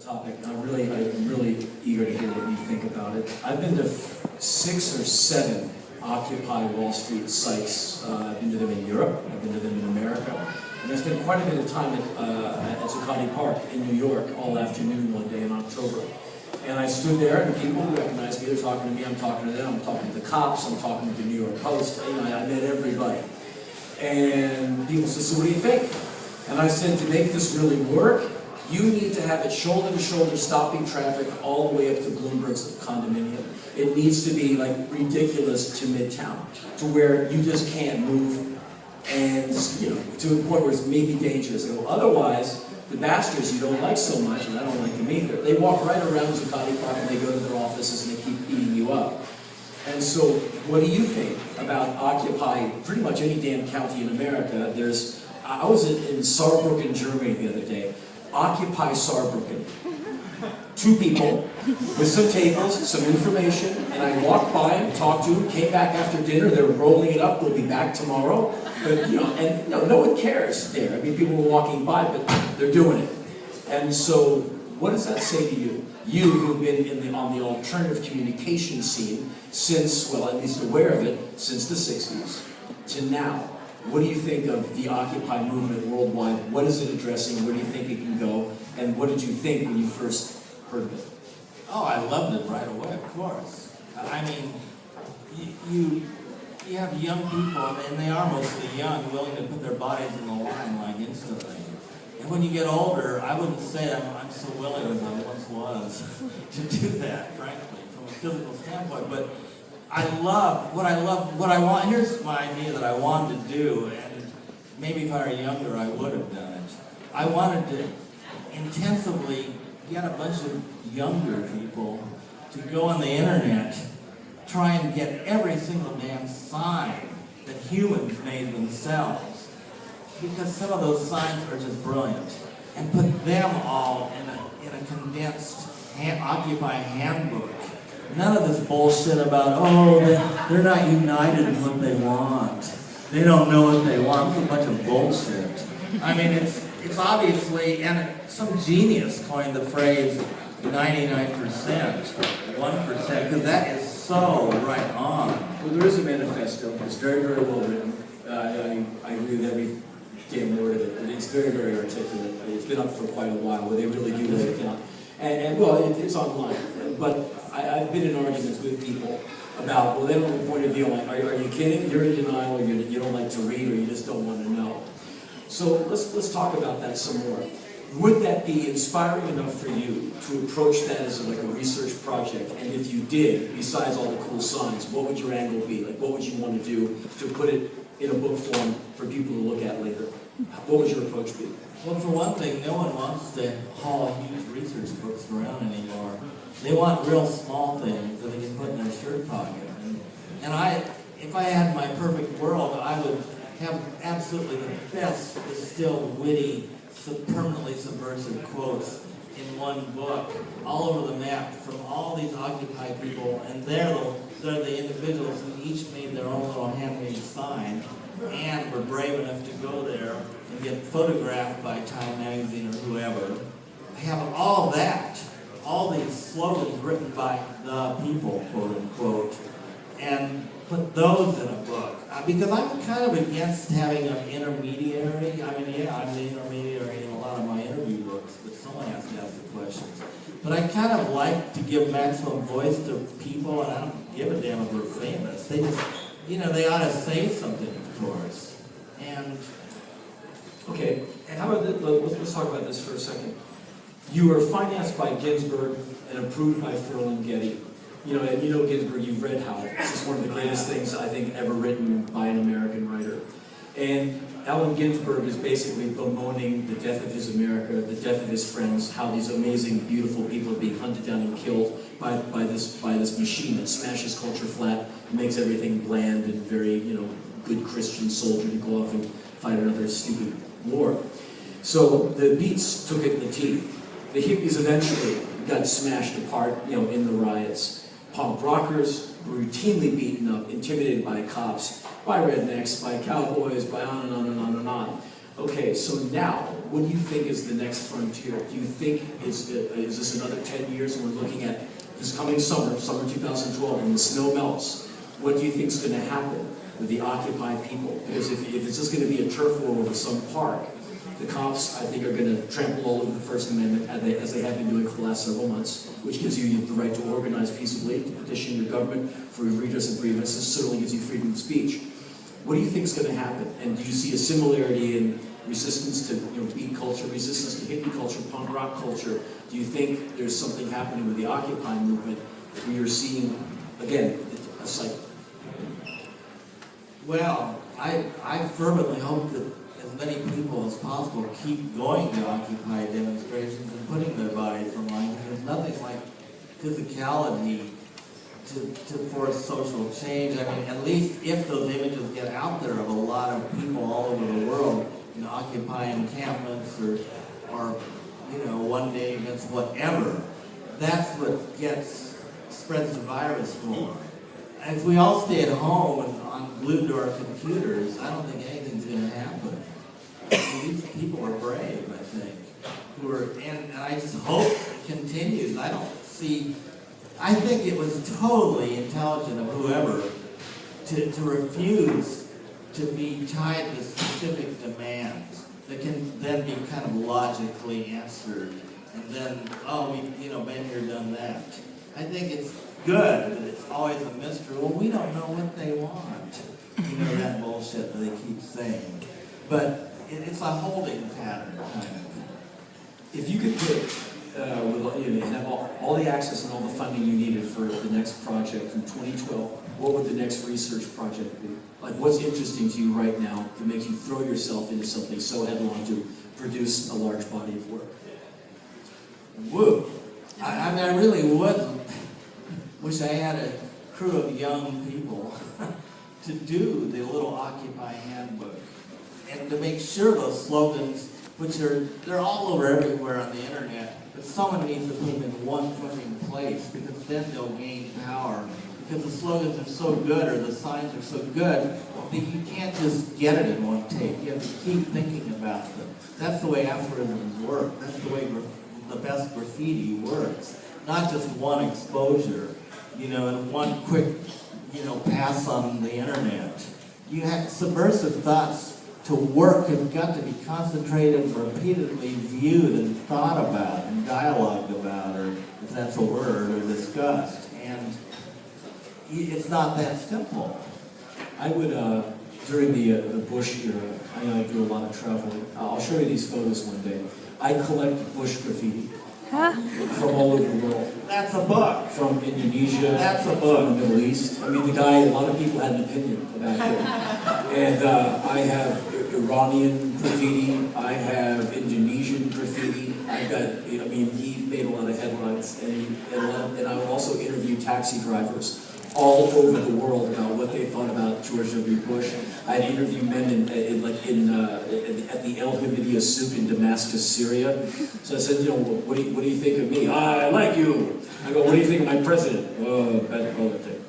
topic. I'm really eager to hear what you think about it. I've been to 6 or 7 Occupy Wall Street sites. I've been to them in Europe, I've been to them in America, and I spent quite a bit of time at Zuccotti Park in New York all afternoon one day in October. And I stood there, and people recognized me. They're talking to me, I'm talking to them, I'm talking to the cops, I'm talking to the New York Post. You know, I met everybody. And people said, so what do you think? And I said, to make this really work, you need to have it shoulder to shoulder, stopping traffic all the way up to Bloomberg's condominium. It needs to be like ridiculous to Midtown, to where you just can't move, and you know, to a point where it's maybe dangerous. And otherwise, the bastards you don't like so much, and I don't like them either, they walk right around Zuccotti Park and they go to their offices and they keep beating you up. And so, what do you think about Occupy pretty much any damn county in America? I was in Saarbrücken, Germany the other day. Occupy Saarbrücken. 2 people with some tables, some information, and I walked by and talked to them, came back after dinner, they're rolling it up, we'll be back tomorrow. But, you know, and no one cares there. I mean, people were walking by, but they're doing it. And so, what does that say to you? You who've been on the alternative communication scene since, well, at least aware of it, since the 60s to now. What do you think of the Occupy movement worldwide? What is it addressing? Where do you think it can go? And what did you think when you first heard of it? Oh, I loved it right away, of course. I mean, you have young people, and they are mostly young, willing to put their bodies in the line like instantly. And when you get older, I wouldn't say I'm so willing as I once was to do that, frankly, from a physical standpoint. But what I want, here's my idea that I wanted to do, and maybe if I were younger I would have done it. I wanted to intensively get a bunch of younger people to go on the internet, try and get every single damn sign that humans made themselves, because some of those signs are just brilliant, and put them all in a condensed Occupy handbook. None of this bullshit about, oh, they're not united in what they want. They don't know what they want. It's a bunch of bullshit. I mean, it's obviously, and some genius coined the phrase 99%, 1%, because that is so right on. Well, there is a manifesto. It's very, very well written. I agree with every damn word of it. And it's very, very articulate. It's been up for quite a while, where they really do lay it down. And well, it's online. But I've been in arguments with people about, well, they don't have a point of view. Like, are you kidding? You're in denial, or you don't like to read, or you just don't want to know. So let's talk about that some more. Would that be inspiring enough for you to approach that as like a research project? And if you did, besides all the cool signs, what would your angle be? Like, what would you want to do to put it in a book form for people to look at later? What would your approach be? Well, for one thing, no one wants to haul huge research books around anymore. They want real small things that they can put in their shirt pocket. And if I had my perfect world, I would have absolutely the best distilled, witty, permanently subversive quotes in one book, all over the map, from all these Occupy people, and they're the individuals who each made their own little handmade sign, and were brave enough to go there and get photographed by Time Magazine or whoever. I have all that, all these slogans written by the people, quote unquote, and put those in a book. Because I'm kind of against having an intermediary. I mean, yeah, I'm the intermediary in a lot of my interview books, but someone has to ask the questions. But I kind of like to give maximum voice to people, and I don't give a damn if they're famous. They just, you know, they ought to say something, of course. And okay, and how about this? Let's talk about this for a second. You were financed by Ginsburg and approved by Ferlinghetti. You know, and you know Ginsburg, you've read Howl. This is one of the greatest things I think ever written by an American writer. And Allen Ginsberg is basically bemoaning the death of his America, the death of his friends, how these amazing, beautiful people are being hunted down and killed by this machine that smashes culture flat, makes everything bland and very, you know, good Christian soldier to go off and fight another stupid war. So the Beats took it in the teeth. The hippies eventually got smashed apart, you know, in the riots. Punk rockers were routinely beaten up, intimidated by cops, by rednecks, by cowboys, by on and on and on and on. Okay, so now, what do you think is the next frontier? Do you think, is this another 10 years and we're looking at this coming summer 2012, when the snow melts? What do you think is going to happen with the Occupy people? Because if it's just going to be a turf war over some park, the cops, I think, are going to trample all over the First Amendment, as they have been doing for the last several months, which gives you the right to organize peaceably, to petition your government for redress of grievances, certainly gives you freedom of speech. What do you think is going to happen? And do you see a similarity in resistance to beat culture, resistance to hippie culture, punk rock culture? Do you think there's something happening with the Occupy movement where you're seeing, again, a cycle? Well, I fervently hope that as many people as possible keep going to Occupy demonstrations and putting their bodies on the line. There's nothing like physicality to force social change. I mean, at least if those images get out there of a lot of people all over the world, occupying encampments or one day against whatever, that's what spreads the virus more. If we all stay at home and glued to our computers, I don't think anything's going to happen. These people are brave, I think, and I just hope it continues. I think it was totally intelligent of whoever to refuse to be tied to specific demands that can then be kind of logically answered, and then, been here, done that. I think it's good that it's always a mystery. Well, we don't know what they want. That bullshit that they keep saying. But it's a holding pattern, kind of. If you could pick, have all the access and all the funding you needed for the next project in 2012, what would the next research project be? Like, what's interesting to you right now that makes you throw yourself into something so headlong to produce a large body of work? Woo! I really would wish I had a crew of young people to do the little Occupy handbook and to make sure those slogans, which they're all over everywhere on the internet, but someone needs to put them in one fucking place, because then they'll gain power. Because the slogans are so good, or the signs are so good, that you can't just get it in one take. You have to keep thinking about them. That's the way aphorisms work. That's the way the best graffiti works. Not just one exposure, and one quick, pass on the internet. You have subversive thoughts to work have got to be concentrated, repeatedly viewed and thought about and dialogued about, or if that's a word, or discussed. And it's not that simple. I would, during the Bush era, I do a lot of traveling. I'll show you these photos one day. I collect Bush graffiti from all over the world. That's a book. From Indonesia. That's a book. From the Middle East. I mean, the guy, a lot of people had an opinion about him. And I have Iranian graffiti. I have Indonesian graffiti. He made a lot of headlines. And I would also interview taxi drivers all over the world about what they thought about George W. Bush. I'd interview men at the El Hamidiya souk in Damascus, Syria. So I said, what do you think of me? I like you. I go, what do you think of my president? Oh, bad politics.